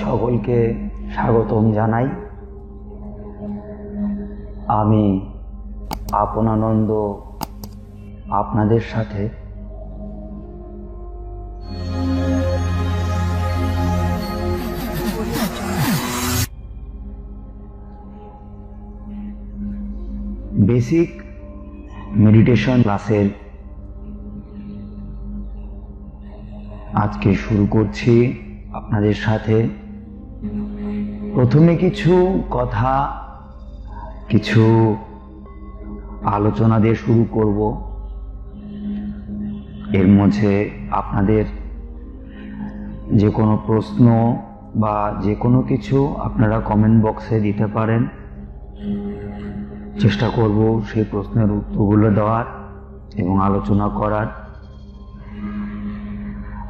সকলকে স্বাগতম জানাই। আমি আপনানন্দ আপনাদের সাথে বেসিক মেডিটেশন ক্লাসের আজকে শুরু করছি আপনাদের সাথে। প্রথমে কিছু কথা, কিছু আলোচনা দিয়ে শুরু করব। এর মধ্যে আপনাদের যে কোনো প্রশ্ন বা যে কোনো কিছু আপনারা কমেন্ট বক্সে দিতে পারেন। চেষ্টা করব সেই প্রশ্নের উত্তরগুলো দেওয়ার এবং আলোচনা করার।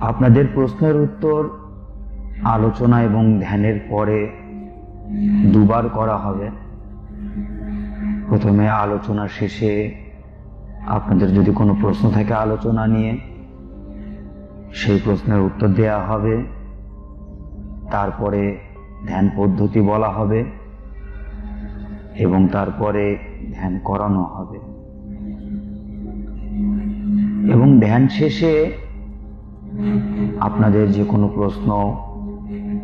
আপনাদের প্রশ্নের উত্তর আলোচনা এবং ধ্যানের পরে দুবার করা হবে। প্রথমে আলোচনা শেষে আপনাদের যদি কোনো প্রশ্ন থাকে আলোচনা নিয়ে, সেই প্রশ্নের উত্তর দেওয়া হবে। তারপরে ধ্যান পদ্ধতি বলা হবে এবং তারপরে ধ্যান করানো হবে। এবং ধ্যান শেষে আপনাদের যে কোনো প্রশ্ন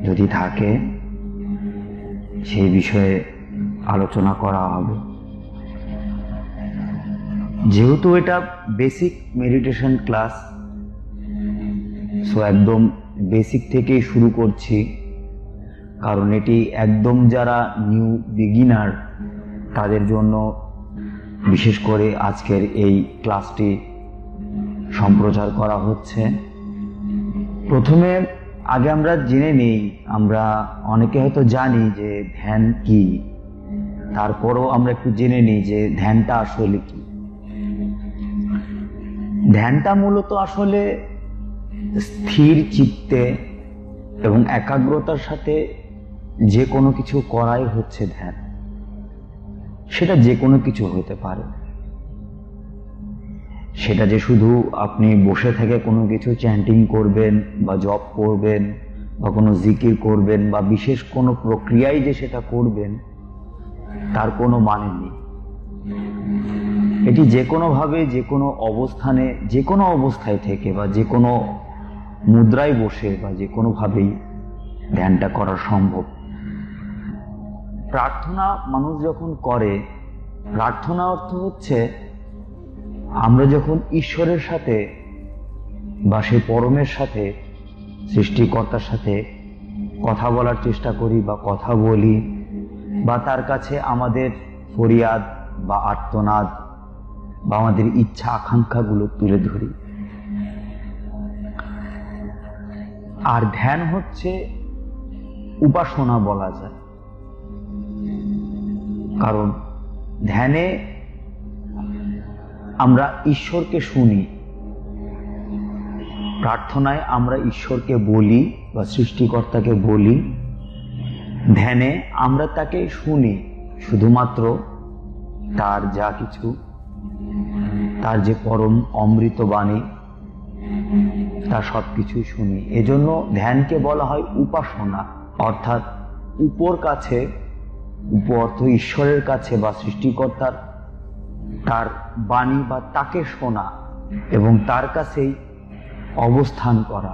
যদি থাকে সেই বিষয়ে আলোচনা করা হবে। যেহেতু এটা বেসিক মেডিটেশন ক্লাস, সো একদম বেসিক থেকেই শুরু করছি, কারণ এটি একদম যারা নিউ বিগিনার তাদের জন্য বিশেষ করে আজকের এই ক্লাসটি সম্প্রচার করা হচ্ছে। প্রথমে আগে আমরা জেনে নিই, আমরা অনেকে হয়তো জানি যে ধ্যান কি, তারপরও আমরা একটু জেনে নিই যে ধ্যানটা আসলে কি। ধ্যানটা মূলত আসলে স্থির চিত্তে এবং একাগ্রতার সাথে যে কোনো কিছু করাই হচ্ছে ধ্যান। সেটা যে কোনো কিছু হতে পারে। সেটা যে শুধু আপনি বসে থেকে কোনো কিছু চ্যান্টিং করবেন বা জপ করবেন বা কোনো জিকির করবেন বা বিশেষ কোনো প্রক্রিয়ায় যে সেটা করবেন তার কোনো মানে নেই। এটি যে কোনোভাবে, যে কোনো অবস্থানে, যে কোনো অবস্থায় থেকে বা যে কোনো মুদ্রায় বসে বা যে কোনোভাবেই ধ্যানটা করা সম্ভব। প্রার্থনা মানুষ যখন করে, প্রার্থনা অর্থ হচ্ছে আমরা যখন ঈশ্বরের সাথে বা সেই পরমের সাথে, সৃষ্টিকর্তার সাথে কথা বলার চেষ্টা করি বা কথা বলি বা তার কাছে আমাদের ফরিয়াদ বা আর্তনাদ বা আমাদের ইচ্ছা আকাঙ্ক্ষাগুলো তুলে ধরি। আর ধ্যান হচ্ছে উপাসনা বলা যায়, কারণ ধ্যানে আমরা ঈশ্বরকে শুনি, প্রার্থনায় আমরা ঈশ্বরকে বলি বা সৃষ্টিকর্তাকে বলি, ধ্যানে আমরা তাকে শুনি, শুধুমাত্র তার যা কিছু, তার যে পরম অমৃত বাণী, তার সবকিছুই শুনি। এজন্য ধ্যানকে বলা হয় উপাসনা, অর্থাৎ উপর কাছে, অর্থ ঈশ্বরের কাছে বা সৃষ্টিকর্তার তার বাণী বা তাকে শোনা এবং তার কাছেই অবস্থান করা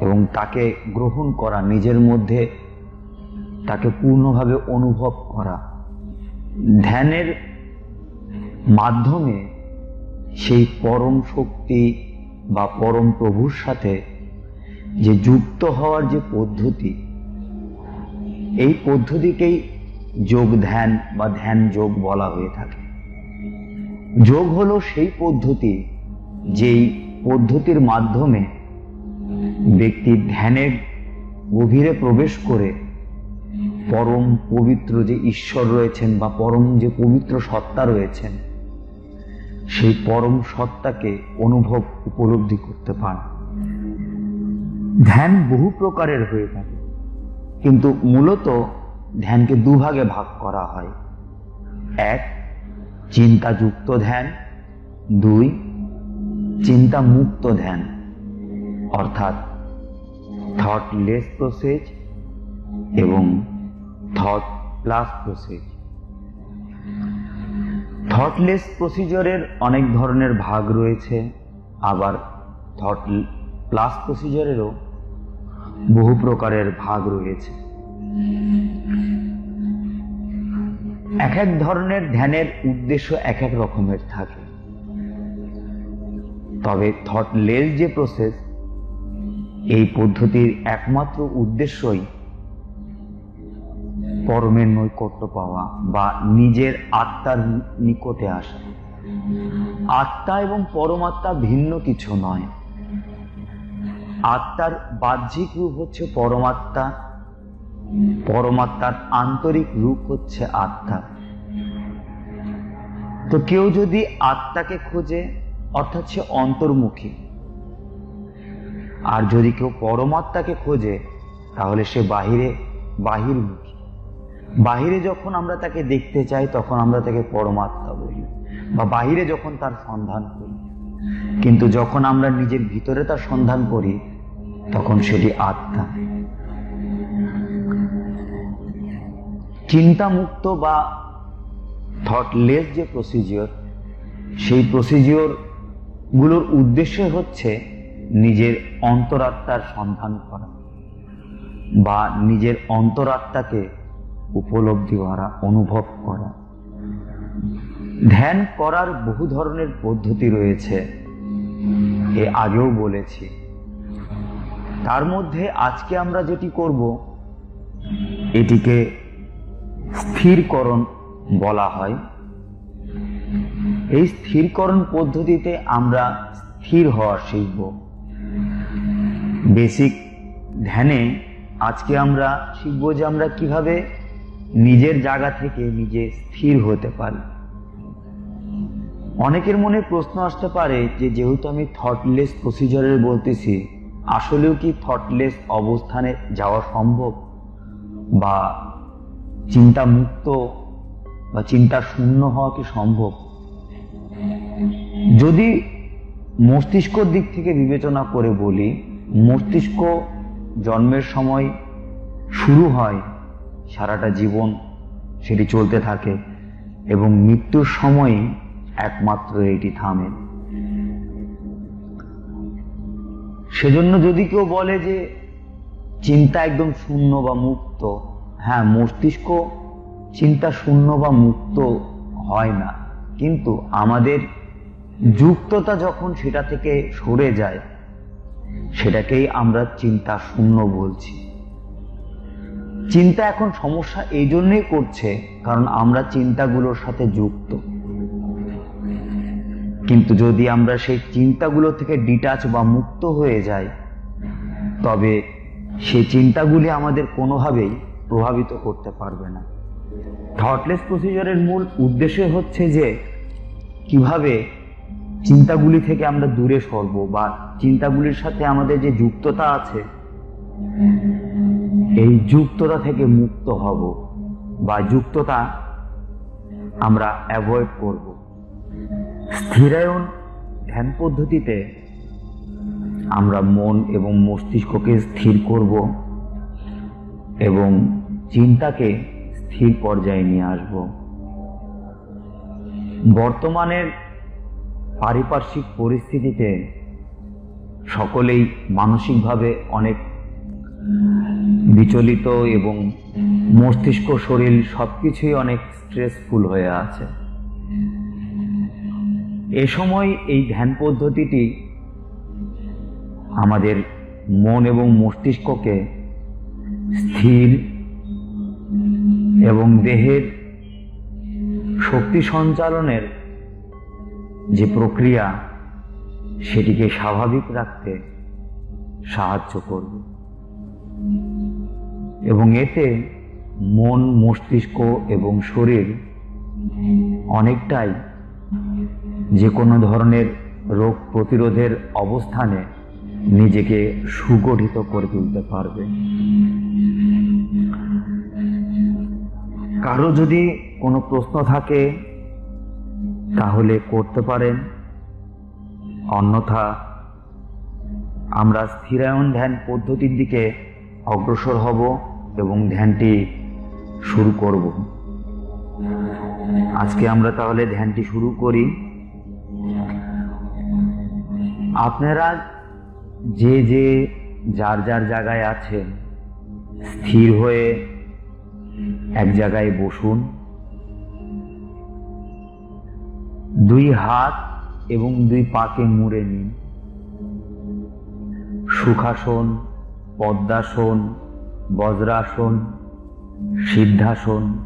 এবং তাকে গ্রহণ করা, নিজের মধ্যে তাকে পূর্ণভাবে অনুভব করা। ধ্যানের মাধ্যমে সেই পরম শক্তি বা পরম প্রভুর সাথে যে যুক্ত হওয়ার যে পদ্ধতি, এই পদ্ধতিকেই যোগ ধ্যান বা ধ্যান যোগ বলা হয়ে থাকে। যোগ হলো সেই পদ্ধতি, যেই পদ্ধতির মাধ্যমে ব্যক্তি ধ্যানের গভীরে প্রবেশ করে পরম পবিত্র যে ঈশ্বর রয়েছেন বা পরম যে পবিত্র সত্তা রয়েছেন, সেই পরম সত্তাকে অনুভব, উপলব্ধি করতে পারে। ধ্যান বহু প্রকারের হয়ে থাকে, কিন্তু মূলত ধ্যানকে দুভাগে ভাগ করা হয়। এক, চিন্তাযুক্ত ধ্যান। দুই, চিন্তা মুক্ত ধ্যান, অর্থাৎ থটলেস প্রসেস এবং থট প্লাস প্রসেস। থটলেস প্রসিজারের অনেক ধরনের ভাগ রয়েছে, আবার থট প্লাস প্রসিজারেরও বহু প্রকারের ভাগ রয়েছে। এক এক ধরনের ধ্যানের উদ্দেশ্য এক এক রকমের থাকে। তবে থটলেস যে প্রসেস, এই পদ্ধতির একমাত্র উদ্দেশ্যই পরমের নৈকট্য পাওয়া বা নিজের আত্মার নিকটে আসা। আত্মা এবং পরমাত্মা ভিন্ন কিছু নয়। আত্মার বাহ্যিক রূপ হচ্ছে পরমাত্মা, পরমাত্মার আন্তরিক রূপ হচ্ছে আত্মা। তো কেউ যদি আত্মাকে খোঁজে অর্থাৎ সে অন্তর্মুখী, আর যদি কেউ পরমাত্মাকে খোঁজে তাহলে সে বাহিরমুখী। বাহিরে যখন আমরা তাকে দেখতে চাই তখন আমরা তাকে পরমাত্মা বলি বা বাহিরে যখন তার সন্ধান করি, কিন্তু যখন আমরা নিজের ভিতরে তার সন্ধান করি তখন সেটি আত্মা। চিন্তামুক্ত বা থটলেস যে প্রসিজিওর, সেই প্রসিজিওর গুলোর উদ্দেশ্য হচ্ছে নিজের অন্তরাত্মার সন্ধান করা বা নিজের অন্তরাত্মাকে উপলব্ধি করা, অনুভব করা। ধ্যান করার বহু ধরনের পদ্ধতি রয়েছে, এ আগেও বলেছি। তার মধ্যে আজকে আমরা যেটি করব এটিকে স্থিরকরণ বলা হয়। এই স্থিরকরণ পদ্ধতিতে আমরা স্থির হওয়া শিখব। বেসিক ধ্যানে আজকে আমরা শিখব যে আমরা কিভাবে নিজের জায়গা থেকে নিজে স্থির হতে পারি। অনেকের মনে প্রশ্ন আসতে পারে যে যেহেতু আমি থটলেস প্রসিজারের বলতেছি, আসলেও কি থটলেস অবস্থানে যাওয়া সম্ভব বা চিন্তা মুক্ত বা চিন্তা শূন্য হওয়া কি সম্ভব? যদি মস্তিষ্কর দিক থেকে বিবেচনা করে বলি, মস্তিষ্ক জন্মের সময় শুরু হয়, সারাটা জীবন সেটি চলতে থাকে এবং মৃত্যুর সময় একমাত্র এটি থামে। সেজন্য যদি কেউ বলে যে চিন্তা একদম শূন্য বা মুক্ত, হ্যাঁ, মস্তিষ্ক চিন্তা শূন্য বা মুক্ত হয় না, কিন্তু আমাদের যুক্ততা যখন সেটা থেকে সরে যায় সেটাকেই আমরা চিন্তা শূন্য বলছি। চিন্তা এখন সমস্যা এই জন্যই করছে কারণ আমরা চিন্তাগুলোর সাথে যুক্ত। কিন্তু যদি আমরা সেই চিন্তাগুলো থেকে ডিটাচ বা মুক্ত হয়ে যাই, তবে সেই চিন্তাগুলি আমাদের কোনোভাবেই প্রভাবিত করতে পারবে না। থটলেস প্রসিজারের মূল উদ্দেশ্য হচ্ছে যে কিভাবে চিন্তাগুলি থেকে আমরা দূরে সরব বা চিন্তাগুলির সাথে আমাদের যে যুক্ততা আছে এই যুক্ততা থেকে মুক্ত হব বা যুক্ততা আমরা অ্যাভয়েড করব। স্থিরায়ন ধ্যান পদ্ধতিতে আমরা মন এবং মস্তিষ্ককে স্থির করব এবং চিন্তাকে স্থির পর্যায়ে নিয়ে আসব। বর্তমানের পারিপার্শ্বিক পরিস্থিতিতে সকলেই মানসিকভাবে অনেক বিচলিত এবং মস্তিষ্ক, শরীর সবকিছুই অনেক স্ট্রেসফুল হয়ে আছে। এ সময় এই ধ্যান পদ্ধতিটি আমাদের মন এবং মস্তিষ্ককে স্থির এবং দেহের শক্তি সঞ্চালনের যে প্রক্রিয়া সেটিকে স্বাভাবিক রাখতে সাহায্য করবে এবং এতে মন, মস্তিষ্ক এবং শরীর অনেকটাই যে কোনো ধরনের রোগ প্রতিরোধের অবস্থানে নিজেকে সুগঠিত করে তুলতে পারবে। কারো যদি কোনো প্রশ্ন থাকে তাহলে করতে পারেন, অন্যথা আমরা স্থিরায়ন ধ্যান পদ্ধতির দিকে অগ্রসর হব। এবং ধ্যানটি শুরু করব। আজকে আমরা তাহলে ধ্যানটি শুরু করি। আপনারা যে যে যার যার জায়গায় আছেন স্থির হয়ে এক জায়গায় বসুন। দুই হাত এবং দুই পাকে মুড়ে নিন। সুখাসন, পদ্মাসন, বজ্রাসন, সিদ্ধাসন,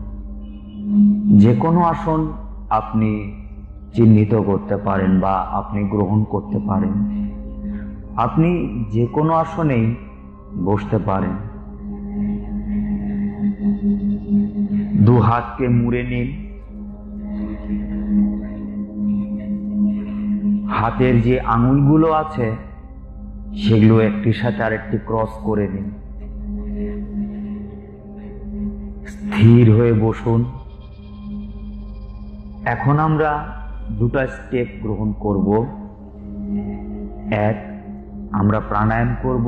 যে কোনো আসন আপনি চিহ্নিত করতে পারেন বা আপনি গ্রহণ করতে পারেন। আপনি যে কোনো আসনেই বসতে পারেন। দু হাতকে মুড়ে নিন। হাতের যে আঙুলগুলো আছে সেগুলো একটির সাথে আরেকটি ক্রস করে নিন। স্থির হয়ে বসুন। এখন আমরা দুটো স্টেপ গ্রহণ করব। এক, আমরা প্রাণায়াম করব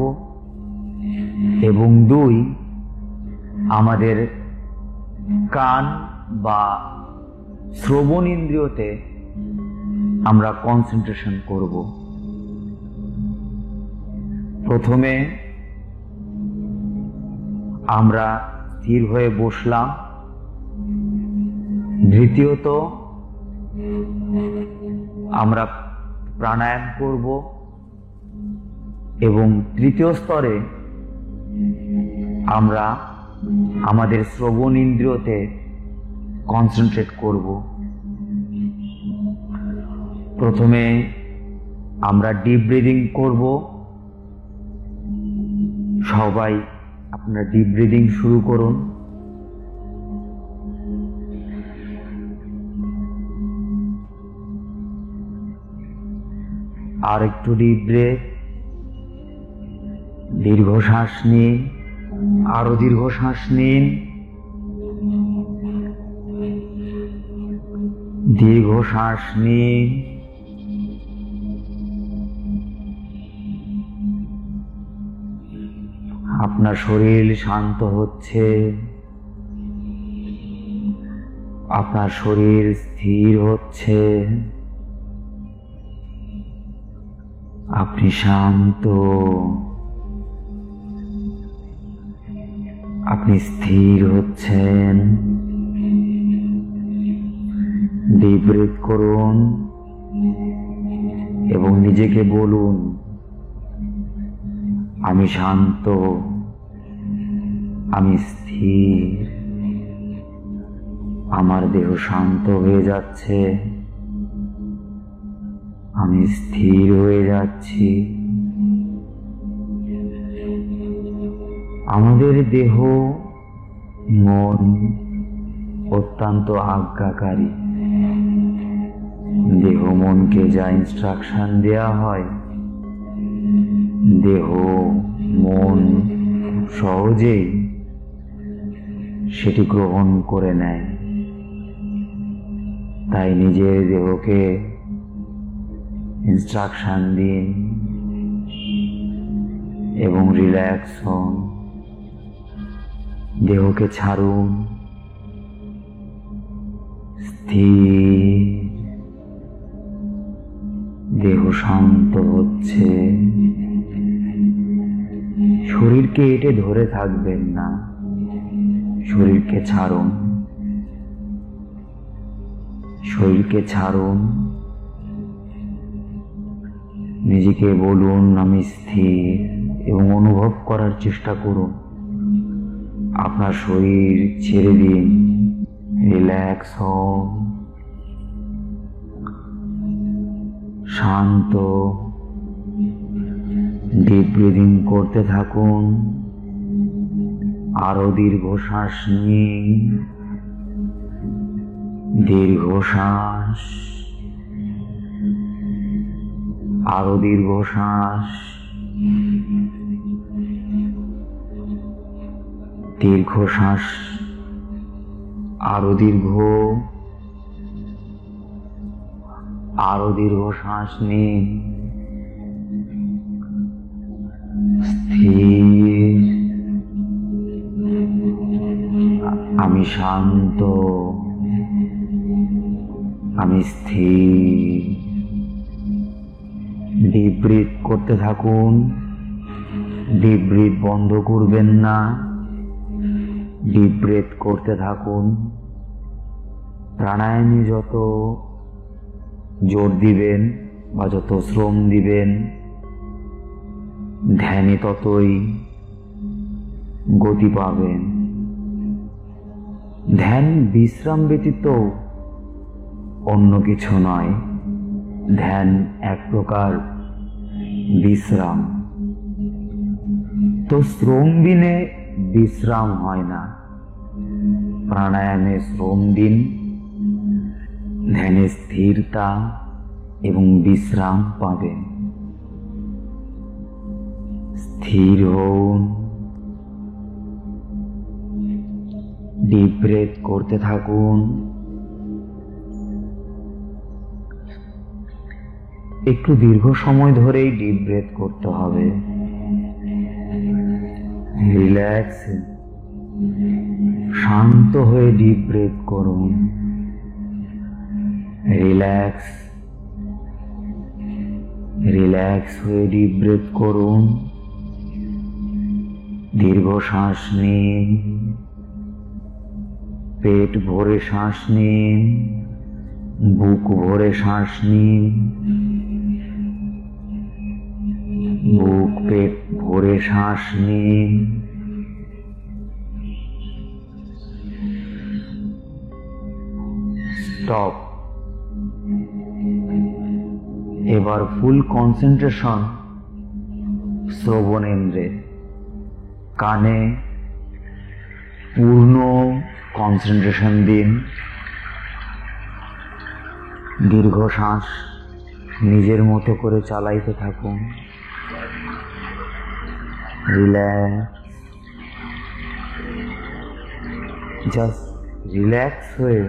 এবং দুই, আমাদের কান বা শ্রবণ ইন্দ্রিয়তে আমরা কনসেন্ট্রেশন করব। প্রথমে আমরা স্থির হয়ে বসলাম। দ্বিতীয়ত আমরা প্রাণায়াম করব এবং তৃতীয় স্তরে আমরা আমাদের শ্রবণ ইন্দ্রিয়তে কনসেন্ট্রেট করব। প্রথমে আমরা ডিপ ব্রিদিং করব। সবাই আপনারা ডিপ ব্রিদিং শুরু করুন। আর একটু ডিপ ব্রেথ। দীর্ঘ শ্বাস নিন, আরো দীর্ঘ শ্বাস নিন। দীর্ঘ শ্বাস নিন। আপনার শরীর শান্ত হচ্ছে, আপনার শরীর স্থির হচ্ছে, আপনি শান্ত, আপনি স্থির হচ্ছেন। ডিপ ব্রেথ করুন এবং নিজেকে বলুন, আমি শান্ত, আমি স্থির, আমার দেহ শান্ত হয়ে যাচ্ছে, আমি স্থির হয়ে যাচ্ছি। আমাদের দেহ মন অত্যন্ত আজ্ঞাকারী। দেহ মনকে যা ইনস্ট্রাকশন দেয়া হয়, দেহ মন সহজেই সেটি গ্রহণ করে নেয়। তাই নিজের দেহকে ইনস্ট্রাকশন দিন এবং রিল্যাক্স হন। দেহকে ছাড়ুন। স্থির, দেহ শান্ত হচ্ছে। শরীরকে এঁটে ধরে থাকবেন না, শরীরকে ছাড়ুন। শরীরকে ছাড়ুন। নিজেকে বলুন, আমি স্থির, এবং অনুভব করার চেষ্টা করুন। আপনার শরীর ছেড়ে দিন, রিল্যাক্স হন, শান্ত। ডিপ ব্রিদিং করতে থাকুন। আরো দীর্ঘ শ্বাস নিন। দীর্ঘ শ্বাস, আরো দীর্ঘ শ্বাস, দীর্ঘ শ্বাস, আরো দীর্ঘ, আরো দীর্ঘ শ্বাস নিন। স্থির, আমি শান্ত, আমি স্থির। ডিপ ব্রিথ করতে থাকুন, ডিপ ব্রিথ বন্ধ করবেন না, ডিপ ব্রিথ করতে থাকুন। প্রাণায়ামে যত জোর দিবেন বা যত শ্রম দিবেন, ধ্যানে ততই গতি পাবেন। ধ্যান বিশ্রাম ব্যতীত অন্য কিছু নয়। ধ্যান এক প্রকার বিশ্রাম। তো শ্রম দিনে বিশ্রাম হয় না। প্রাণায়ামে শ্রম দিন, ধ্যানে স্থিরতা এবং বিশ্রাম পাবেন। স্থির হন, ডিপ ব্রেথ করতে থাকুন। একটু দীর্ঘ সময় ধরেই ডিপ ব্রেথ করতে হবে। রিল্যাক্স, শান্ত হয়ে ডিপ ব্রেথ করুন। রিল্যাক্স, রিল্যাক্স হয়ে ডিপ ব্রেথ করুন। দীর্ঘ শ্বাস নিন, পেট ভরে শ্বাস নিন, বুক ভরে শ্বাস নিন, বুক পেট ভরে শ্বাস নিন। স্টপ। এবার ফুল কনসেন্ট্রেশন শ্রবণেন্দ্রে, কানে পূর্ণ কনসেন্ট্রেশন দিন। দীর্ঘ শ্বাস নিজের মতো করে চালাইতে থাকুন। রিল্যাক্স, জাস্ট রিল্যাক্স হয়ে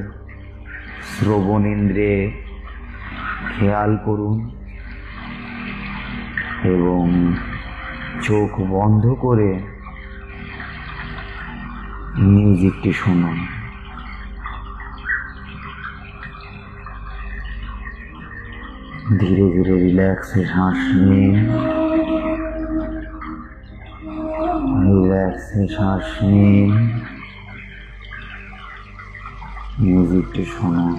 শ্রবণেন্দ্রে খেয়াল করুন এবং চোখ বন্ধ করে মিউজিকটি শুনুন। ধীরে ধীরে রিল্যাক্সে শ্বাস নিন, রিল্যাক্সে শ্বাস নিন, মিউজিকটি শুনুন।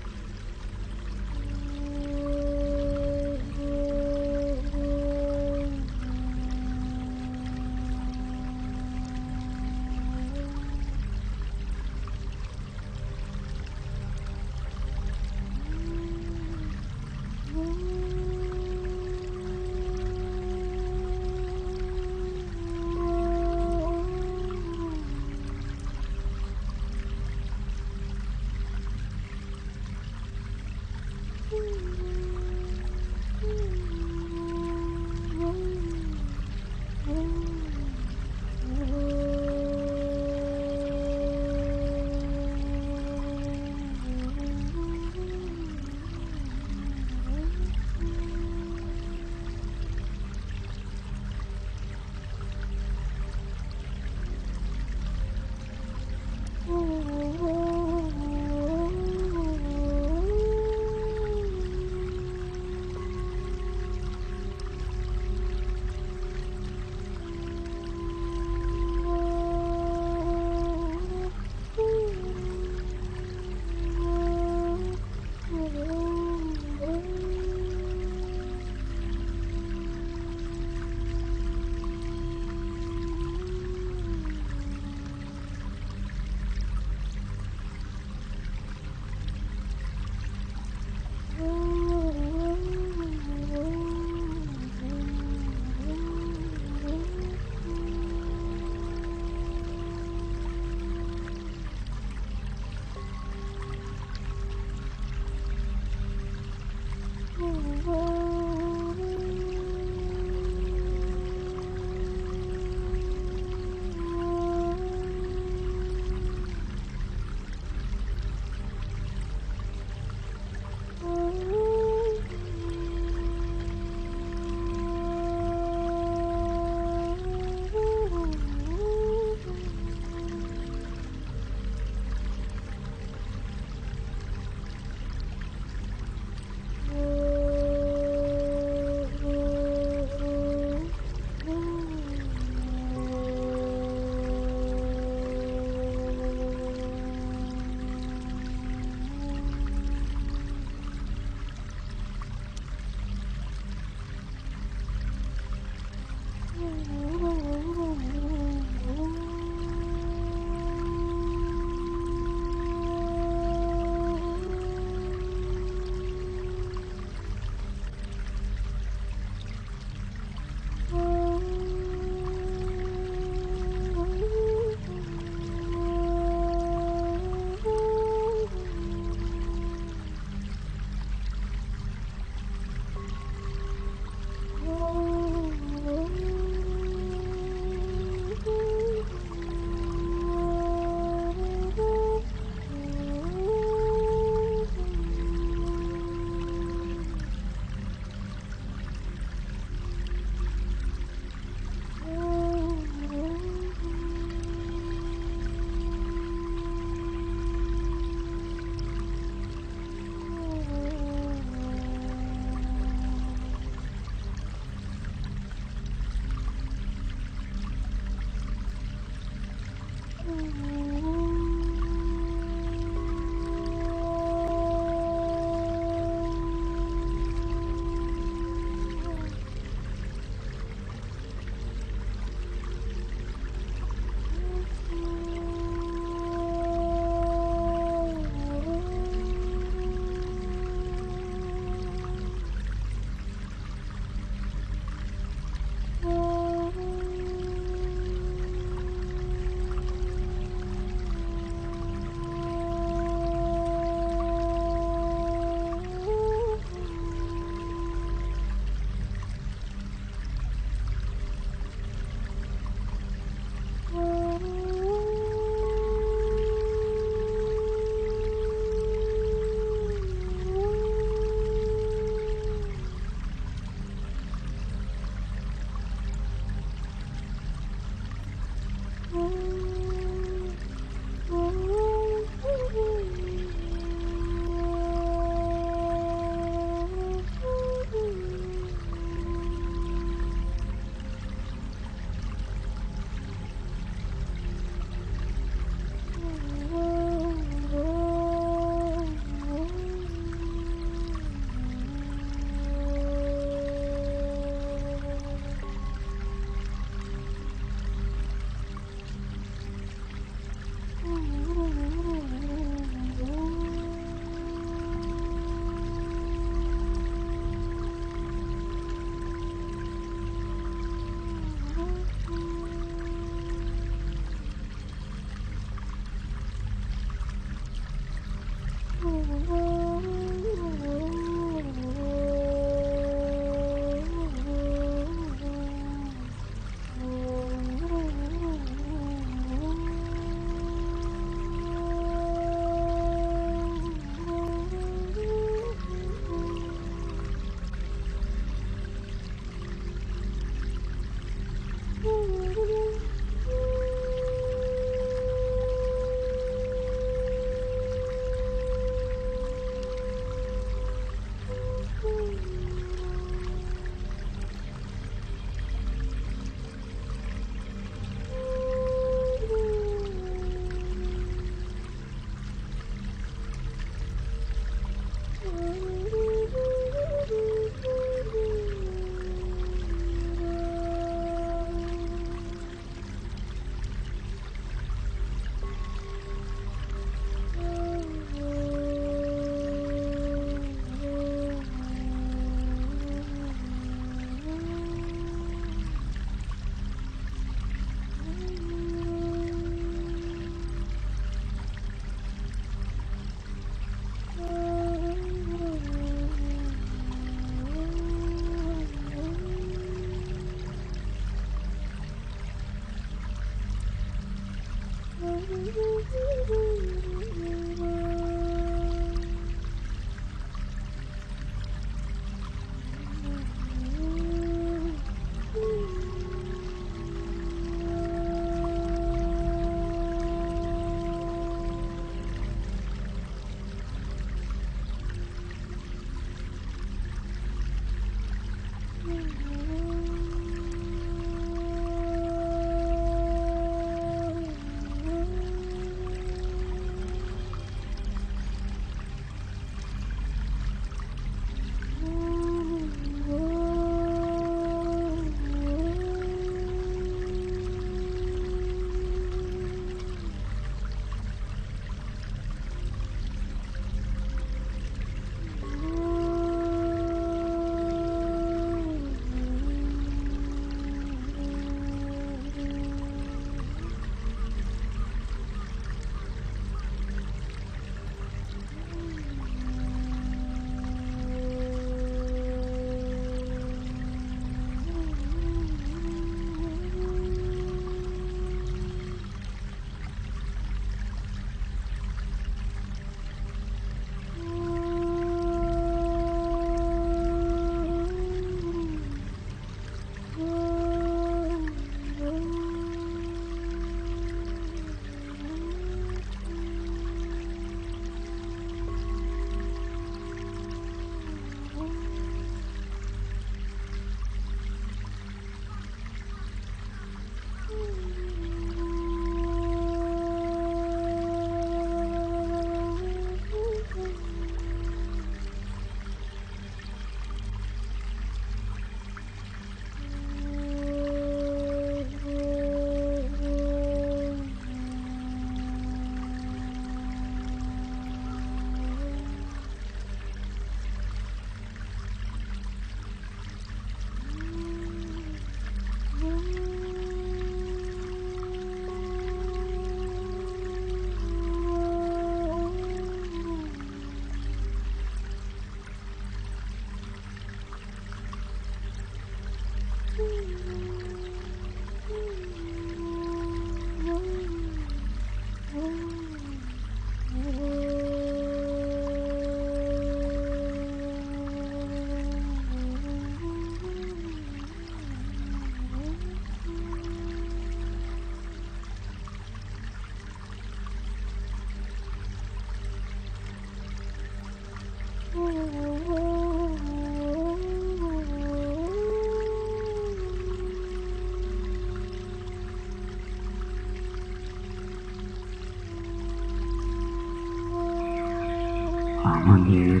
আমাদের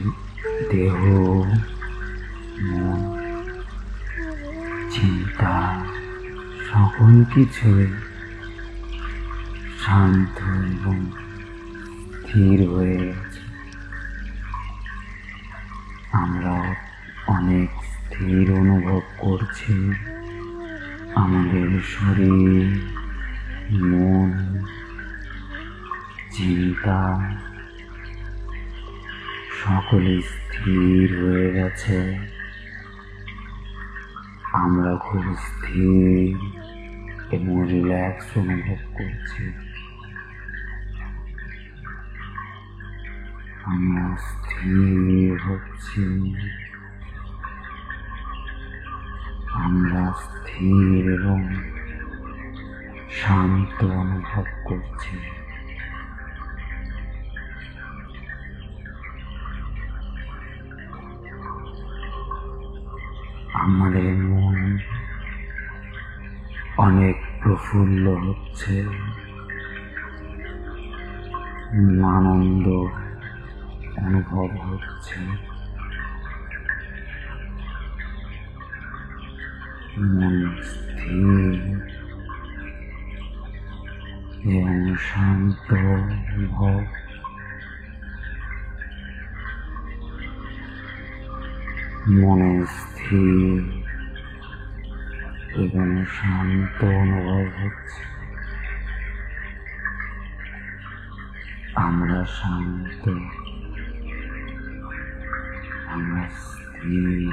দেহ, মন, চিন্তা সকল কিছুই শান্ত এবং স্থির হয়ে গেছে। আমরা অনেক স্থির অনুভব করছি। আমাদের শরীর, মন, চিন্তা সকলে স্থির হয়ে গেছে। আমরা খুব স্থির এবং রিল্যাক্স অনুভব করছি। আমরা স্থির হচ্ছি। আমরা স্থির এবং শান্ত অনুভব করছি। আমাদের মন অনেক প্রফুল্ল হচ্ছে। আনন্দ অনুভব হচ্ছে। মন স্থির এবং শান্ত অনুভব। মনে স্থির এবং শান্ত অনুভব হচ্ছে। আমরা শান্ত, আমরা স্থির।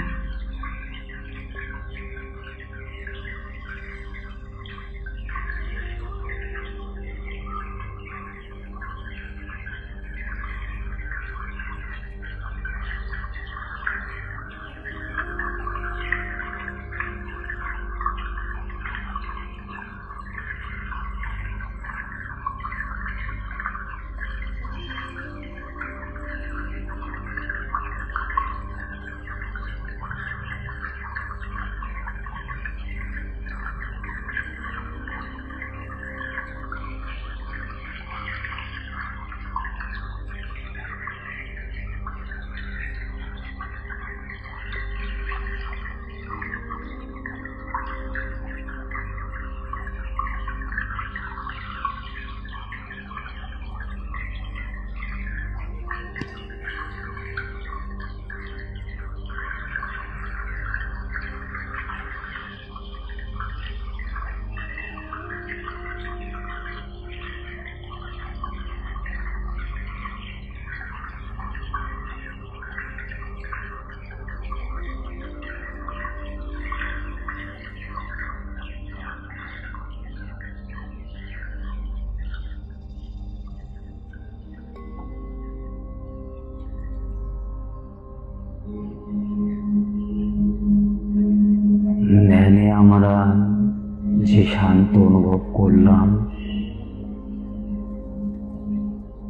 ধ্যানে আমরা যে শান্ত অনুভব করলাম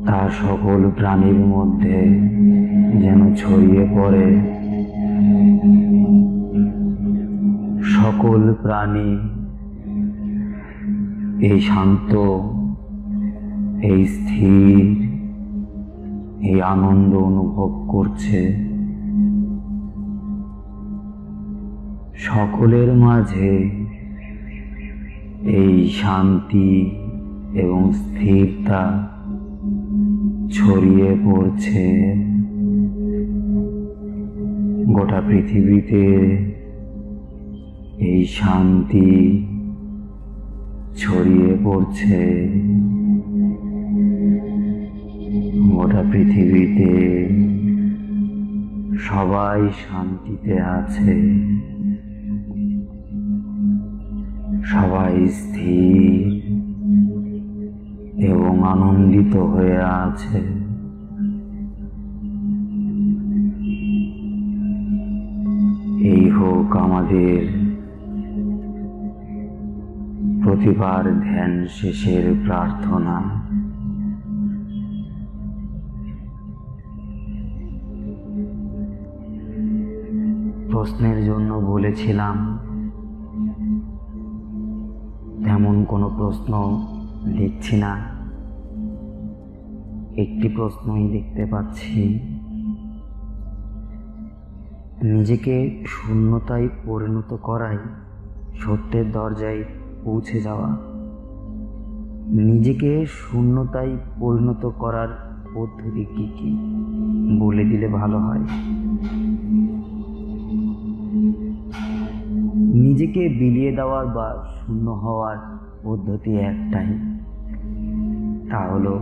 তা সকল প্রাণীর মধ্যে যেন ছড়িয়ে পড়ে। সকল প্রাণী এই শান্ত, এই স্থির, এই আনন্দ অনুভব করছে। সকলের মাঝে এই শান্তি এবং স্থিরতা ছড়িয়ে পড়ছে। গোটা পৃথিবীতে এই শান্তি ছড়িয়ে পড়ছে। গোটা পৃথিবীতে সবাই শান্তিতে আছে। সবাই স্থির এবং আনন্দিত হয়ে আছে। এই হোক আমাদের প্রতিবার ধ্যান শেষের প্রার্থনা। প্রশ্নের জন্য বলেছিলাম, তেমন কোনো প্রশ্ন দেখছি না, একটি প্রশ্নই দেখতে পাচ্ছি। নিজেকে শূন্যতায় পরিণত করাই সত্যের দরজায় পৌঁছে যাওয়া। নিজেকে শূন্যতায় পরিণত করার পদ্ধতি কি কি বলে দিলে ভালো হয়। নিজেকে বিলিয়ে দেওয়ার বা শূন্য হওয়ার পদ্ধতি একটাই, তা হলো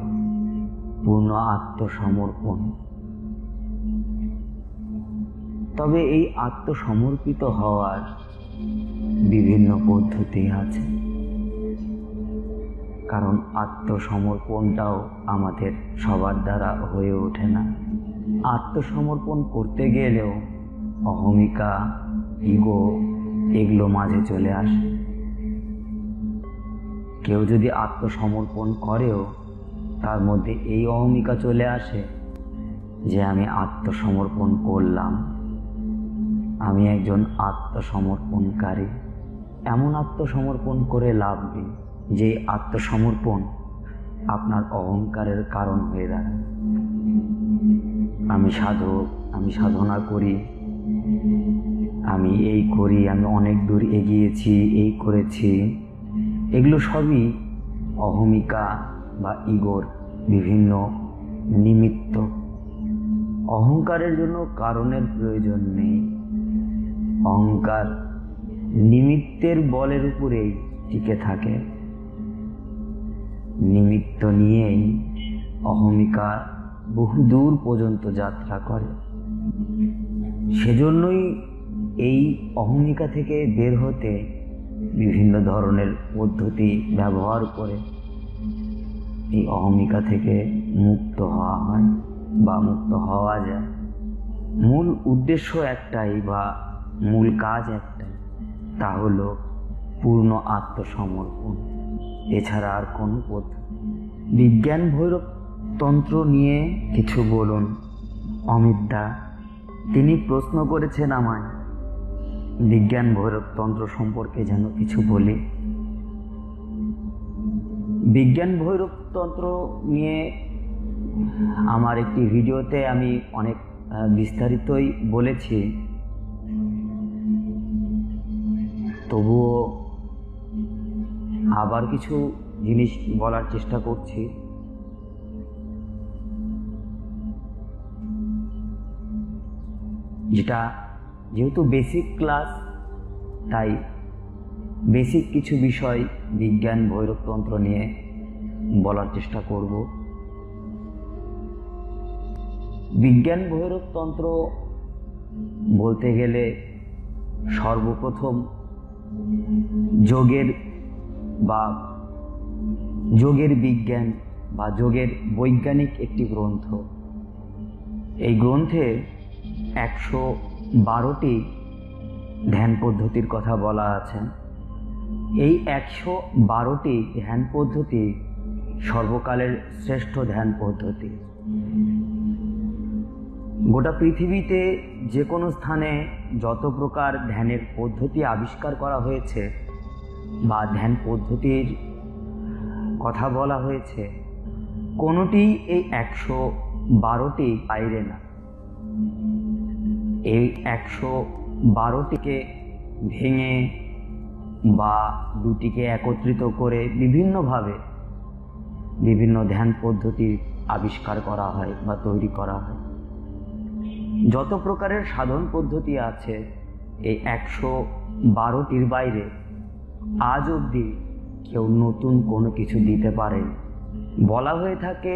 পূর্ণ আত্মসমর্পণ। তবে এই আত্মসমর্পিত হওয়ার বিভিন্ন পদ্ধতি আছে, কারণ আত্মসমর্পণটাও আমাদের সবার দ্বারা হয়ে ওঠে না। আত্মসমর্পণ করতে গেলেও অহমিকা, ইগো এগুলো মাঝে চলে আসে। কেউ যদি আত্মসমর্পণ করেও তার মধ্যে এই অহমিকা চলে আসে যে আমি আত্মসমর্পণ করলাম, আমি একজন আত্মসমর্পণকারী। এমন আত্মসমর্পণ করে লাভ নেই যে আত্মসমর্পণ আপনার অহংকারের কারণ হয়ে দাঁড়ায়। আমি সাধক, আমি সাধনা করি, আমি এই করি, আমি অনেক দূর এগিয়েছি, এই করেছি, এগুলো সবই অহমিকা বা ইগোর বিভিন্ন নিমিত্ত। অহংকারের জন্য কারণের প্রয়োজন নেই। অহংকার নিমিত্তের বলের উপরেই টিকে থাকে। নিমিত্ত নিয়েই অহমিকা বহুদূর পর্যন্ত যাত্রা করে। সেজন্যই এই অহমিকা থেকে বের হতে বিভিন্ন ধরনের পদ্ধতি ব্যবহার করে এই অহমিকা থেকে মুক্ত হওয়া হয় বা মুক্ত হওয়া যায়। মূল উদ্দেশ্য একটাই বা মূল কাজ একটাই, তা হলো পূর্ণ আত্মসমর্পণ। এছাড়া আর কোনো পদ্ধতি। বিজ্ঞান ভৈরব তন্ত্র নিয়ে কিছু বলুন। অমিত দা, তিনি প্রশ্ন করেছেন আমায় বিজ্ঞান ভৈরব তন্ত্র সম্পর্কে যেন কিছু বলি। বিজ্ঞান ভৈরব তন্ত্র নিয়ে আমার একটি ভিডিওতে আমি অনেক বিস্তারিতই বলেছি, তবুও আবার কিছু জিনিস বলার চেষ্টা করছি। যেহেতু বেসিক ক্লাস, তাই বেসিক কিছু বিষয় বিজ্ঞান ভৈরবতন্ত্র নিয়ে বলার চেষ্টা করব। বিজ্ঞান ভৈরবতন্ত্র বলতে গেলে সর্বপ্রথম যোগের বিজ্ঞান বা যোগের বৈজ্ঞানিক একটি গ্রন্থ। এই গ্রন্থে 112টি ধ্যান পদ্ধতির কথা বলা আছে। এই 112টি ধ্যান পদ্ধতি সর্বকালের শ্রেষ্ঠ ধ্যান পদ্ধতি। গোটা পৃথিবীতে যে কোনো স্থানে যত প্রকার ধ্যানের পদ্ধতি আবিষ্কার করা হয়েছে বা ধ্যান পদ্ধতির কথা বলা হয়েছে, কোনোটি এই 112টি বাইরে না। এই 112টিকে ভেঙে বা দুটিকে একত্রিত করে বিভিন্নভাবে বিভিন্ন ধ্যান পদ্ধতি আবিষ্কার করা হয় বা তৈরি করা হয়। যত প্রকারের সাধন পদ্ধতি আছে, এই 112টির বাইরে আজ অবধি কেউ নতুন কোনো কিছু দিতে পারে। বলা হয়ে থাকে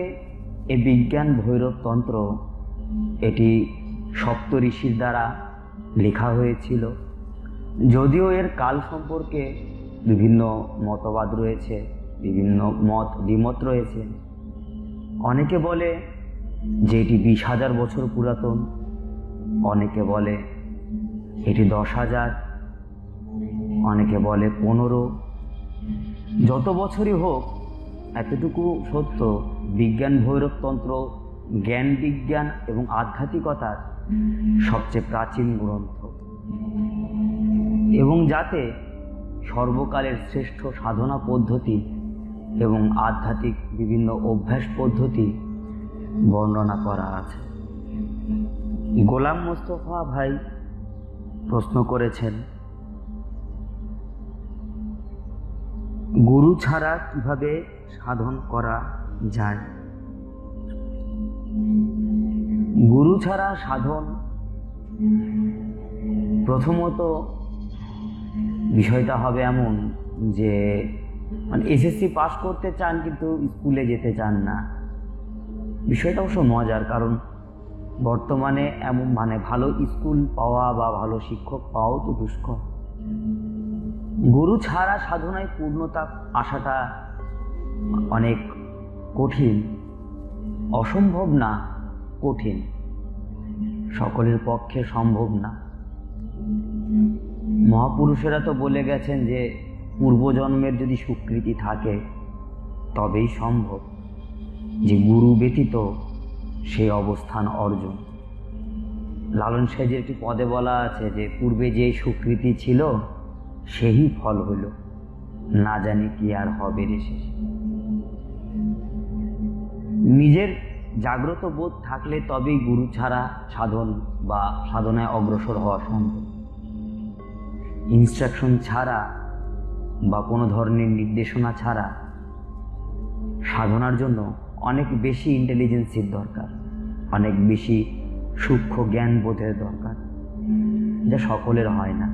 এই বিজ্ঞান ভৈরবতন্ত্র এটি সপ্ত ঋষির দ্বারা লেখা হয়েছিল। যদিও এর কাল সম্পর্কে বিভিন্ন মতবাদ রয়েছে, বিভিন্ন দ্বিমত রয়েছে। অনেকে বলে যে এটি 20,000 বছর পুরাতন, অনেকে বলে এটি 10,000, অনেকে বলে 15। যত বছরই হোক, এতটুকু সত্য, বিজ্ঞান ভৈরবতন্ত্র জ্ঞান বিজ্ঞান এবং আধ্যাত্মিকতার সবচেয়ে প্রাচীন গ্রন্থ, এবং যাতে সর্বকালের শ্রেষ্ঠ সাধনা পদ্ধতি এবং আধ্যাত্মিক বিভিন্ন অভ্যাস পদ্ধতি বর্ণনা করা আছে। গোলাম মোস্তফা ভাই প্রশ্ন করেছেন, গুরু ছাড়া কিভাবে সাধন করা যায়? গুরু ছাড়া সাধন, প্রথমত বিষয়টা হবে এমন যে এসএসসি পাস করতে চান কিন্তু স্কুলে যেতে চান না। বিষয়টা অবশ্য মজার, কারণ বর্তমানে এমন ভালো স্কুল পাওয়া বা ভালো শিক্ষক পাওয়াও তো দুষ্কর। গুরু ছাড়া সাধনায় পূর্ণতা আসাটা অনেক কঠিন, অসম্ভব না, কঠিন, সকলের পক্ষে সম্ভব না। মহাপুরুষেরা তো বলে গেছেন যে পূর্বজন্মের যদি স্বীকৃতি থাকে তবেই সম্ভব যে গুরু ব্যতীত সেই অবস্থান অর্জন। লালন সেজের একটি পদে বলা আছে যে পূর্বে যে স্বীকৃতি ছিল সেই ফল হইল, না জানি কি আর হবে রে শেষে। নিজের জাগ্রত বোধ থাকলে তবেই গুরু ছাড়া সাধন বা সাধনায় অগ্রসর হওয়া সম্ভব। ইনস্ট্রাকশন ছাড়া বা কোনো ধরনের নির্দেশনা ছাড়া সাধনার জন্য অনেক বেশি ইন্টেলিজেন্সির দরকার, অনেক বেশি সূক্ষ্ম জ্ঞান বোধের দরকার, যা সকলের হয় না।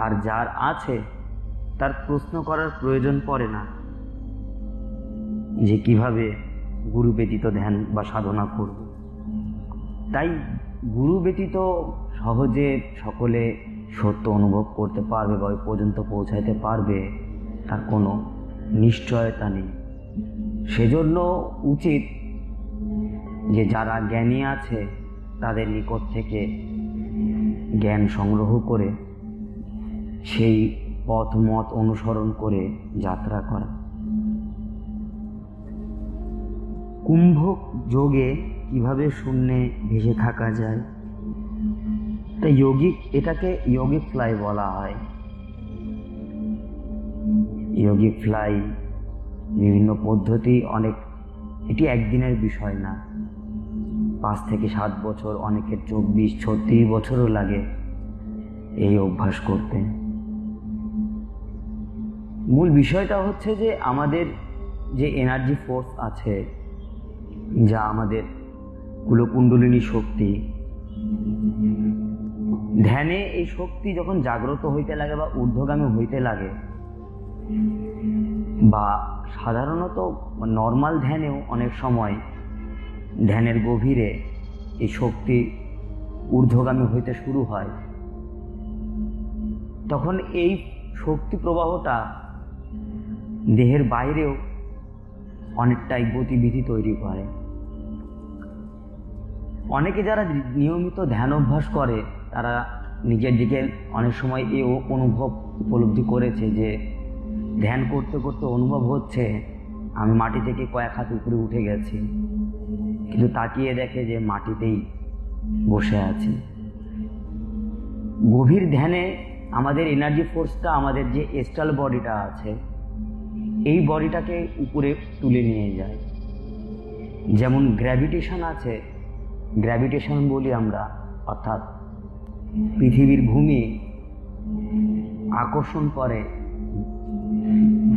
আর যার আছে তার প্রশ্ন করার প্রয়োজন পড়ে না যে কিভাবে গুরু ব্যতীত ধ্যান বা সাধনা করব। তাই গুরু ব্যতীত সহজে সকলে সত্য অনুভব করতে পারবে বা ওই পর্যন্ত পৌঁছাইতে পারবে তার কোনো নিশ্চয়তা নেই। সেজন্য উচিত যে যারা জ্ঞানী আছে তাদের নিকট থেকে জ্ঞান সংগ্রহ করে সেই পথ মত অনুসরণ করে যাত্রা করা। কুম্ভ যোগে কিভাবে শূন্যে ভেসে থাকা যায়, তাই এটাকে যোগিক ফ্লাই বলা হয়। যোগিক ফ্লাই বিভিন্ন পদ্ধতি, এটি একদিনের বিষয় না, 5 থেকে 7 বছর, অনেকের 24-36 বছরও লাগে এই অভ্যাস করতে। মূল বিষয়টা হচ্ছে যে আমাদের যে এনার্জি ফোর্স আছে, যা আমাদের কুলকুণ্ডলিনী শক্তি, ধ্যানে এই শক্তি যখন জাগ্রত হইতে লাগে বা ঊর্ধ্বগামী হইতে লাগে, বা সাধারণত নর্মাল ধ্যানেও অনেক সময় ধ্যানের গভীরে এই শক্তি ঊর্ধ্বগামী হইতে শুরু হয়, তখন এই শক্তি প্রবাহটা দেহের বাইরেও অনেকটাই গতিবিধি তৈরি করে। অনেকে যারা নিয়মিত ধ্যান অভ্যাস করে তারা নিজের দিকে অনেক সময় এই উপলব্ধি করেছে যে ধ্যান করতে করতে অনুভব হচ্ছে আমি মাটি থেকে কয়েক হাত উপরে উঠে গেছি, কিন্তু তাকিয়ে দেখে যে মাটিতেই বসে আছে। গভীর ধ্যানে আমাদের এনার্জি ফোর্সটা, আমাদের যে এস্ট্রাল বডিটা আছে, এই বডিটাকে উপরে তুলে নিয়ে যায়। যেমন গ্র্যাভিটেশন আছে, গ্র্যাভিটেশন বলি আমরা, অর্থাৎ পৃথিবীর ভূমি আকর্ষণ করে,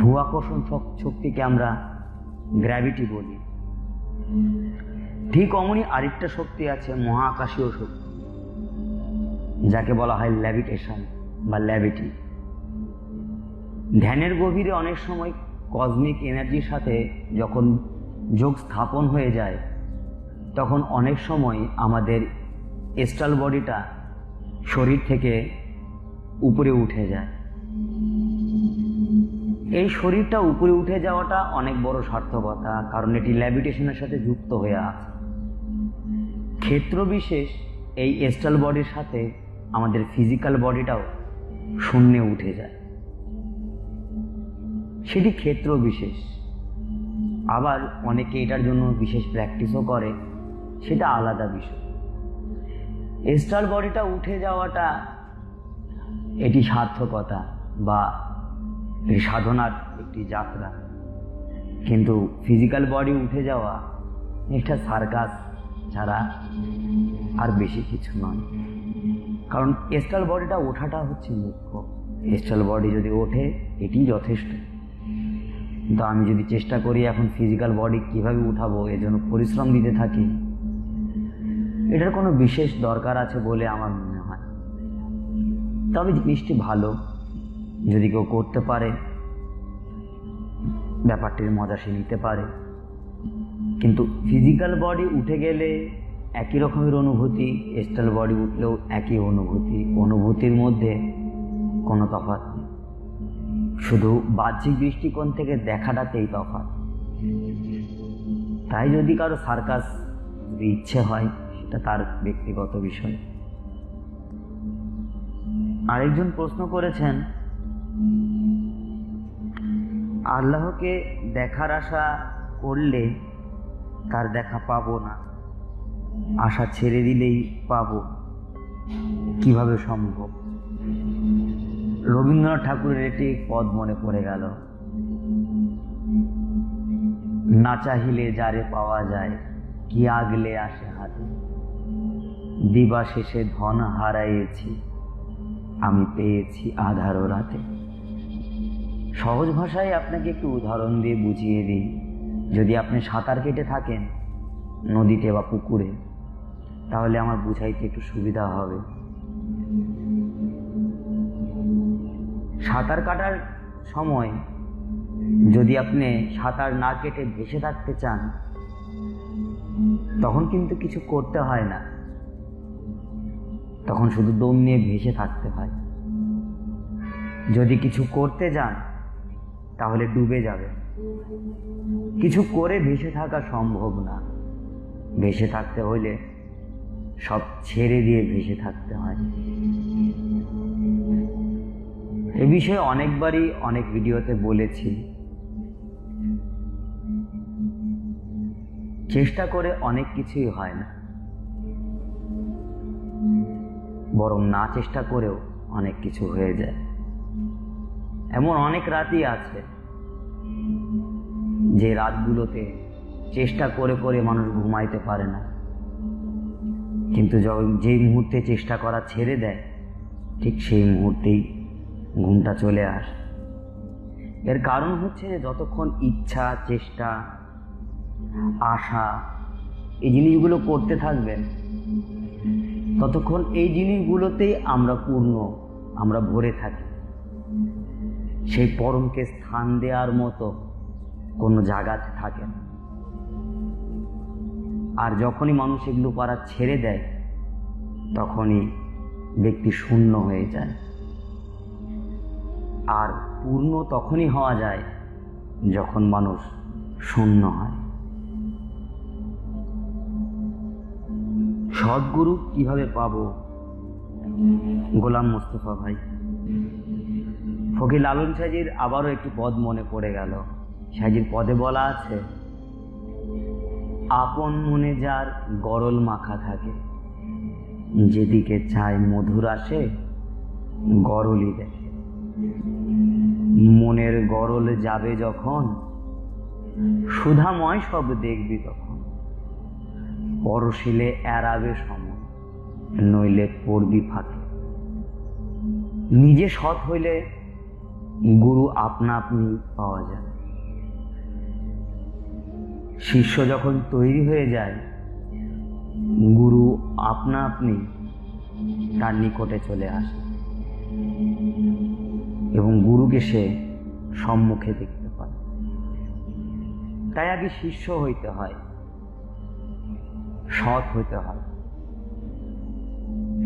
ভূ-আকর্ষণ শক্তিকে আমরা গ্র্যাভিটি বলি। ঠিক অমনি আরেকটা শক্তি আছে, মহাকাশীয় শক্তি, যাকে বলা হয় লেভিটেশন বা ল্যাভিটি। ধ্যানের গভীরে অনেক সময় কসমিক এনার্জির সাথে যখন যোগ স্থাপন হয়ে যায়, তখন অনেক সময় আমাদের এস্ট্রাল বডিটা শরীর থেকে উপরে উঠে যায়। এই শরীরটা উপরে উঠে যাওয়াটা অনেক বড় সার্থকতা, কারণ এটি ল্যাভিটেশনের সাথে যুক্ত হয়ে আছে। ক্ষেত্র বিশেষ এই এস্ট্রাল বডির সাথে আমাদের ফিজিক্যাল বডিটাও শূন্যে উঠে যায়, সেটি ক্ষেত্র বিশেষ। আবার অনেকে এটার জন্য বিশেষ প্র্যাকটিসও করে, সেটা আলাদা বিষয়। এস্ট্রাল বডিটা উঠে যাওয়াটা এটি সার্থকতা বা সাধনার একটি যাত্রা, কিন্তু ফিজিক্যাল বডি উঠে যাওয়া এটা সার্কাস ছাড়া আর বেশি কিছু নয়। কারণ এস্ট্রাল বডিটা ওঠাটা হচ্ছে মুখ্য। এস্ট্রাল বডি যদি ওঠে এটি যথেষ্ট। কিন্তু আমি যদি চেষ্টা করি এখন ফিজিক্যাল বডি কিভাবে উঠাবো, এর জন্য পরিশ্রম দিতে থাকি, এটার কোনো বিশেষ দরকার আছে বলে আমার মনে হয়। তবে জিনিসটি ভালো, যদি কেউ করতে পারে ব্যাপারটির মজা সে নিতে পারে। কিন্তু ফিজিক্যাল বডি উঠে গেলে একই রকমের অনুভূতি, এস্ট্রাল বডি উঠলেও একই অনুভূতি। অনুভূতির মধ্যে কোনো তফাৎ নেই, শুধু বাহ্যিক দৃষ্টিকোণ থেকে দেখাটাতেই তফাৎ। তাই যদি কারো সার্কাস ইচ্ছে হয় সেটা তার ব্যক্তিগত বিষয়। আরেকজন প্রশ্ন করেছেন, আল্লাহকে দেখার আশা করলে তার দেখা পাবো না, আশা ছেড়ে দিলেই পাবো, কিভাবে সম্ভব? রবীন্দ্রনাথ ঠাকুরের একটি পদ মনে পড়ে গেল, না চাহিলে যারে পাওয়া যায়, কি আগলে আসে হাতে, দিবা শেষে ধন হারাইয়েছি, আমি পেয়েছি আধার রাতে। সহজ ভাষায় আপনাকে একটু উদাহরণ দিয়ে বুঝিয়ে দিই। যদি আপনি সাঁতার কেটে থাকেন নদীতে বা পুকুরে, তাহলে আমার বুঝাইতে একটু সুবিধা হবে। সাঁতার কাটার সময় যদি আপনি সাঁতার না কেটে ভেসে থাকতে চান, তখন কিন্তু কিছু করতে হয় না, তখন শুধু দম নিয়ে ভেসে থাকতে হয়। যদি কিছু করতে যান তাহলে ডুবে যাবে। কিছু করে ভেসে থাকা সম্ভব না। ভেসে থাকতে হলে সব ছেড়ে দিয়ে ভেসে থাকতে হয়। এ বিষয়ে অনেকবারই অনেক ভিডিওতে বলেছি। চেষ্টা করে অনেক কিছুই হয় না, বরং না চেষ্টা করেও অনেক কিছু হয়ে যায়। এমন অনেক রাতই আছে যে রাতগুলোতে চেষ্টা করে করে মানুষ ঘুমাইতে পারে না, কিন্তু যেই মুহূর্তে চেষ্টা করা ছেড়ে দেয় ঠিক সেই মুহূর্তেই ঘুমটা চলে আসে। এর কারণ হচ্ছে যে যতক্ষণ ইচ্ছা, চেষ্টা, আশা এই জিনিসগুলো করতে থাকবেন, ততক্ষণ এই জিনিসগুলোতেই আমরা পূর্ণ, আমরা ভরে থাকি। সেই পরমকে স্থান দেওয়ার মতো কোনো জায়গাতে থাকে না। আর যখনই মানুষ এগুলো করা ছেড়ে দেয়, তখনই ব্যক্তি শূন্য হয়ে যায়। আর পূর্ণ তখনই হওয়া যায় যখন মানুষ শূন্য হয়। সদ্গুরু কিভাবে পাবো? গোলাম মোস্তফা ভাই। ফকির লালন সাহেজির আবারও একটি পদ মনে পড়ে গেল। সাহেজির পদে বলা আছে, আপন মনে যার গরল মাখা থাকে, যেদিকে চায় মধুর আসে গরলই দেখে। মনের গরল যাবে যখন, সুধাময় সব দেখবি তখন। পরশিলে এড়াবে সময়, নইলে পড়বি ফাঁকে। নিজে সৎ হইলে গুরু আপনা আপনি পাওয়া যায়। শিষ্য যখন তৈরি হয়ে যায়, গুরু আপনা আপনি তার নিকটে চলে আসে এবং গুরুকে সে সম্মুখে দেখতে পায়। তাই আগে শিষ্য হইতে হয়, সৎ হইতে হয়।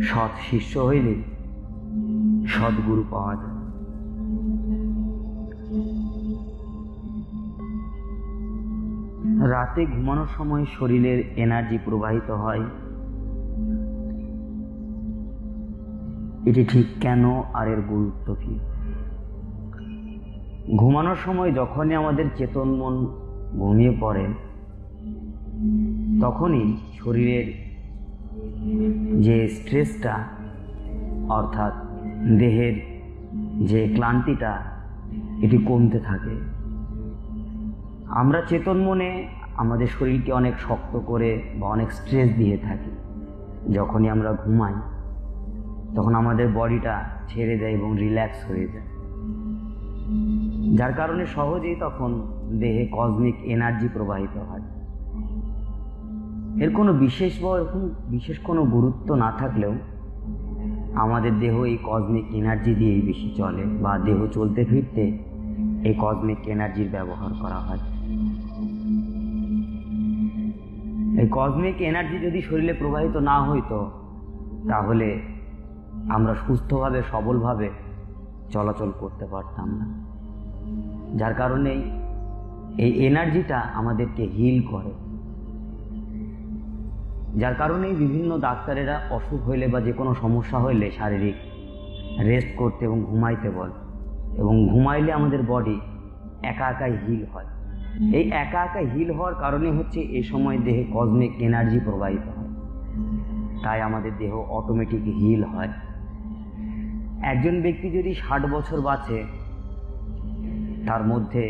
সৎ শিষ্য হইলে সদ্গুরু পাওয়া যায়। রাতে ঘুমানোর সময় শরীরের এনার্জি প্রবাহিত হয়, এটি ঠিক কেন আর এর গুরুত্ব কি? ঘুমানোর সময় যখনই আমাদের চেতন মন ঘুমিয়ে পড়ে, তখনই শরীরের যে স্ট্রেসটা, অর্থাৎ দেহের যে ক্লান্তিটা, এটি কমতে থাকে। আমরা চেতন মনে আমাদের শরীরকে অনেক শক্ত করে বা অনেক স্ট্রেস দিয়ে থাকি। যখনই আমরা ঘুমাই, তখন আমাদের বডিটা ছেড়ে দেয় এবং রিল্যাক্স হয়ে যায়, যার কারণে সহজেই তখন দেহে কসমিক এনার্জি প্রবাহিত হয়। এর কোনো বিশেষ কোনো গুরুত্ব না থাকলেও আমাদের দেহ এই কসমিক এনার্জি দিয়েই বেশি চলে, বা দেহ চলতে ফিরতে এই কসমিক এনার্জির ব্যবহার করা হয়। এই কসমিক এনার্জি যদি শরীরে প্রবাহিত না হইতো, তাহলে আমরা সুস্থভাবে সবলভাবে চলাচল করতে পারতাম না। যার কারণেই এই এনার্জিটা আমাদেরকে হিল করে, যার কারণেই বিভিন্ন ডাক্তারেরা অসুখ হইলে বা যে কোনো সমস্যা হইলে শারীরিক রেস্ট করতে এবং ঘুমাইতে বলে, এবং ঘুমাইলে আমাদের বডি একা একাই হিল হয়। এই একা একা হিল হওয়ার কারণে হচ্ছে এই সময় দেহে কসমিক এনার্জি প্রবাহিত হয়, তাই আমাদের দেহ অটোমেটিক হিল হয়। একজন ব্যক্তি যদি 60 বছর বাঁচে, তার মধ্যে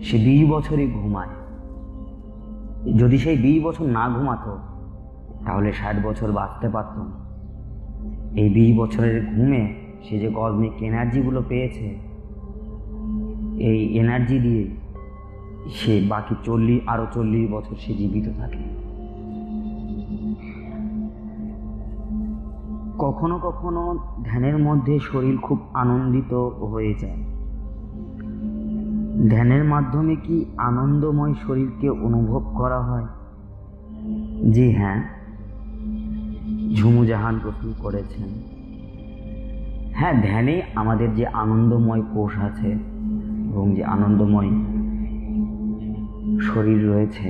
সে 20 বছরই ঘুমায়। যদি সেই 20 বছর না ঘুমাতো, তাহলে 60 বছর বাঁচতে পারত না। এই 20 বছরের ঘুমে সে যে কসমিক এনার্জিগুলো পেয়েছে, এই এনার্জি দিয়ে সে বাকি 40 বছর সে জীবিত থাকে। কখনো কখনো ধ্যানের মধ্যে শরীর খুব আনন্দিত হয়ে যায়। ধ্যানের মাধ্যমে কি আনন্দময় শরীরকে অনুভব করা হয়? জি হ্যাঁ, ঝুমু জাহান প্রশ্ন করেছেন। হ্যাঁ, ধ্যানে আমাদের যে আনন্দময় কোষ আছে এবং যে আনন্দময় শরীর রয়েছে,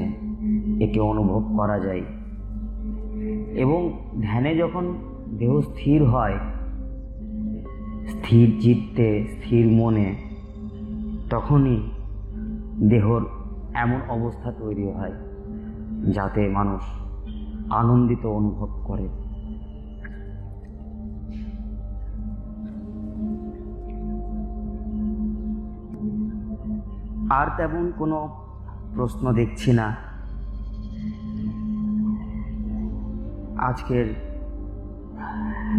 একে অনুভব করা যায়। এবং ধ্যানে যখন দেহ স্থির হয়, স্থির চিত্তে স্থির মনে, তখনই দেহর এমন অবস্থা তৈরি হয় যাতে মানুষ আনন্দিত অনুভব করে। আর তেমন কোনো প্রশ্ন দেখছি না। আজকের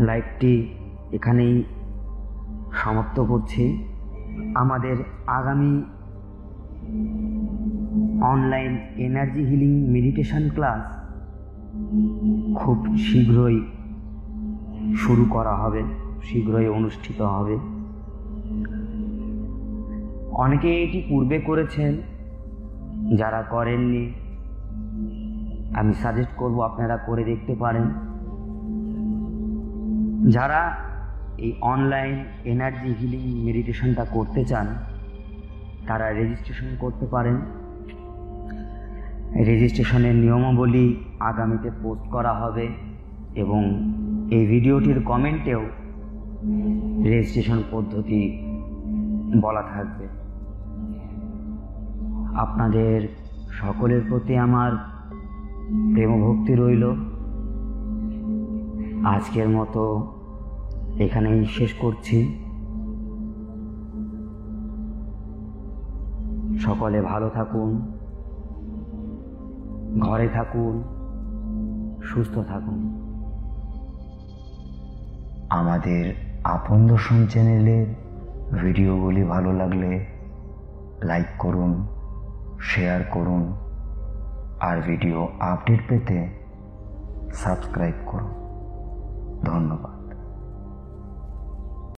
লাইভটি এখানেই সমাপ্ত করছি। আমাদের আগামী online energy healing meditation class খুব শীঘ্রই শুরু করা হবে, শীঘ্রই অনুষ্ঠিত হবে। অনেকে এটি পূর্বে করেছেন, যারা করেননি আমি সাজেস্ট করব আপনারা করে দেখতে পারেন। যারা এই অনলাইন এনার্জি হিলিং মেডিটেশনটা করতে চান, তারা রেজিস্ট্রেশন করতে পারেন। রেজিস্ট্রেশনের নিয়মাবলী আগামীতে পোস্ট করা হবে, এবং এই ভিডিওটির কমেন্টেও রেজিস্ট্রেশন পদ্ধতি বলা থাকবে। আপনাদের সকলের প্রতি আমার প্রেম ভক্তি রইল। আজকের মতো এখানেই শেষ করছি। সকলে ভালো থাকুন, ঘরে থাকুন, সুস্থ থাকুন। আমাদের আপন দর্শন চ্যানেলের ভিডিওগুলি ভালো লাগলে লাইক করুন, শেয়ার করুন, আর ভিডিও আপডেট পেতে সাবস্ক্রাইব করুন। ধন্যবাদ।